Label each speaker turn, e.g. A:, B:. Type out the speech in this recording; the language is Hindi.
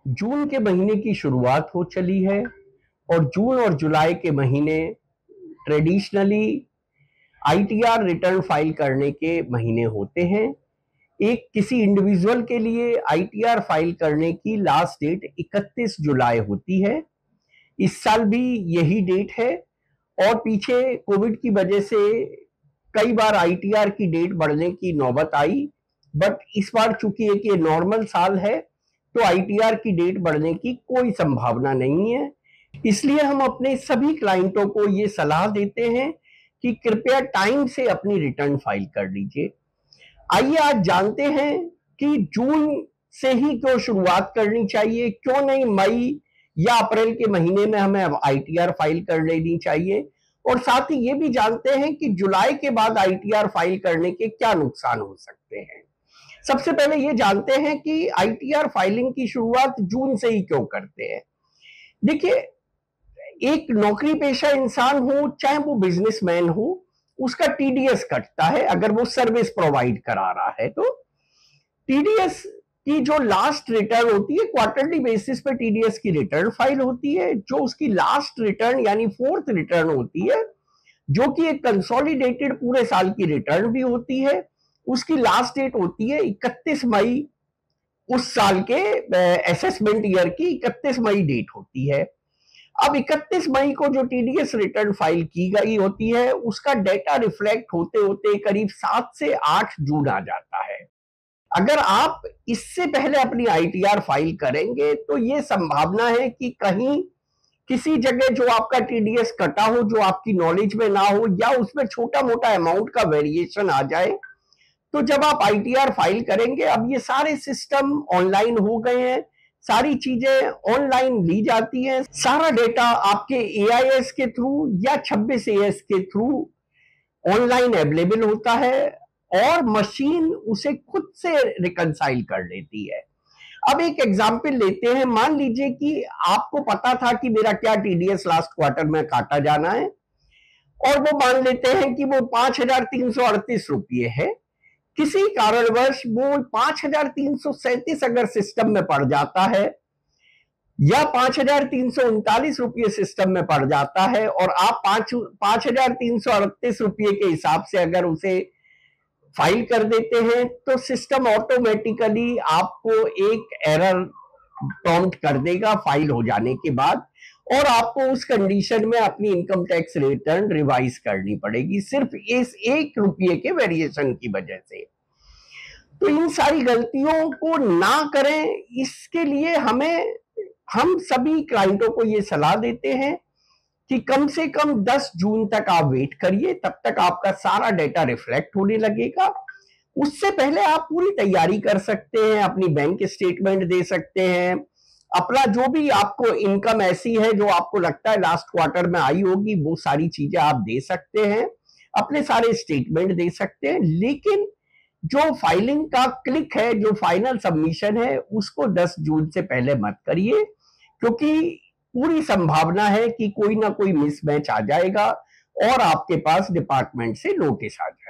A: जून के महीने की शुरुआत हो चली है और जून और जुलाई के महीने ट्रेडिशनली आईटीआर रिटर्न फाइल करने के महीने होते हैं। एक किसी इंडिविजुअल के लिए आईटीआर फाइल करने की लास्ट डेट 31 जुलाई होती है। इस साल भी यही डेट है और पीछे कोविड की वजह से कई बार आईटीआर की डेट बढ़ने की नौबत आई, बट इस बार चूंकि एक ये नॉर्मल साल है तो आईटीआर की डेट बढ़ने की कोई संभावना नहीं है। इसलिए हम अपने सभी क्लाइंटों को ये सलाह देते हैं कि कृपया टाइम से अपनी रिटर्न फाइल कर लीजिए। आइए आज जानते हैं कि जून से ही क्यों शुरुआत करनी चाहिए, क्यों नहीं मई या अप्रैल के महीने में हमें अब आईटीआर फाइल कर लेनी चाहिए, और साथ ही ये भी जानते हैं कि जुलाई के बाद आईटीआर फाइल करने के क्या नुकसान हो सकते हैं। सबसे पहले ये जानते हैं कि आईटीआर फाइलिंग की शुरुआत जून से ही क्यों करते हैं। देखिए, एक नौकरी पेशा इंसान हो चाहे वो बिजनेसमैन हो, उसका टीडीएस कटता है अगर वो सर्विस प्रोवाइड करा रहा है। तो टीडीएस की जो लास्ट रिटर्न होती है, क्वार्टरली बेसिस पे टीडीएस की रिटर्न फाइल होती है। जो उसकी लास्ट रिटर्न यानी फोर्थ रिटर्न होती है, जो कि एक कंसोलिडेटेड पूरे साल की रिटर्न भी होती है, उसकी लास्ट डेट होती है 31 मई। उस साल के असेसमेंट ईयर की 31 मई डेट होती है। अब 31 मई को जो टीडीएस रिटर्न फाइल की गई होती है, उसका डेटा रिफ्लेक्ट होते होते करीब 7 से 8 जून आ जाता है। अगर आप इससे पहले अपनी आईटीआर फाइल करेंगे तो ये संभावना है कि कहीं किसी जगह जो आपका टीडीएस कटा हो, जो आपकी नॉलेज में ना हो, या उसमें छोटा मोटा अमाउंट का वेरिएशन आ जाए, तो जब आप आईटीआर फाइल करेंगे, अब ये सारे सिस्टम ऑनलाइन हो गए हैं, सारी चीजें ऑनलाइन ली जाती हैं, सारा डेटा आपके एआईएस के थ्रू या 26AS के थ्रू ऑनलाइन अवेलेबल होता है और मशीन उसे खुद से रिकंसाइल कर लेती है। अब एक एग्जाम्पल लेते हैं। मान लीजिए कि आपको पता था कि मेरा क्या टीडीएस लास्ट क्वार्टर में काटा जाना है, और वो मान लेते हैं कि वो 5,338 रुपये है। किसी कारणवश वो 5,337 अगर सिस्टम में पड़ जाता है या 5,339 रुपये सिस्टम में पड़ जाता है, और आप 5,338 रुपये के हिसाब से अगर उसे फाइल कर देते हैं, तो सिस्टम ऑटोमेटिकली आपको एक एरर प्रॉम्प्ट कर देगा फाइल हो जाने के बाद, और आपको उस कंडीशन में अपनी इनकम टैक्स रिटर्न रिवाइज करनी पड़ेगी, सिर्फ इस 1 रुपये के वेरिएशन की वजह से। तो इन सारी गलतियों को ना करें, इसके लिए हम सभी क्लाइंटों को ये सलाह देते हैं कि कम से कम 10 जून तक आप वेट करिए, तब तक आपका सारा डेटा रिफ्लेक्ट होने लगेगा। उससे पहले आप पूरी तैयारी कर सकते हैं, अपनी बैंक स्टेटमेंट दे सकते हैं, अपना जो भी आपको इनकम ऐसी है जो आपको लगता है लास्ट क्वार्टर में आई होगी, वो सारी चीजें आप दे सकते हैं, अपने सारे स्टेटमेंट दे सकते हैं। लेकिन जो फाइलिंग का क्लिक है, जो फाइनल सबमिशन है, उसको 10 जून से पहले मत करिए, क्योंकि पूरी संभावना है कि कोई ना कोई मिसमैच आ जाएगा और आपके पास डिपार्टमेंट से नोटिस आ जाएगा।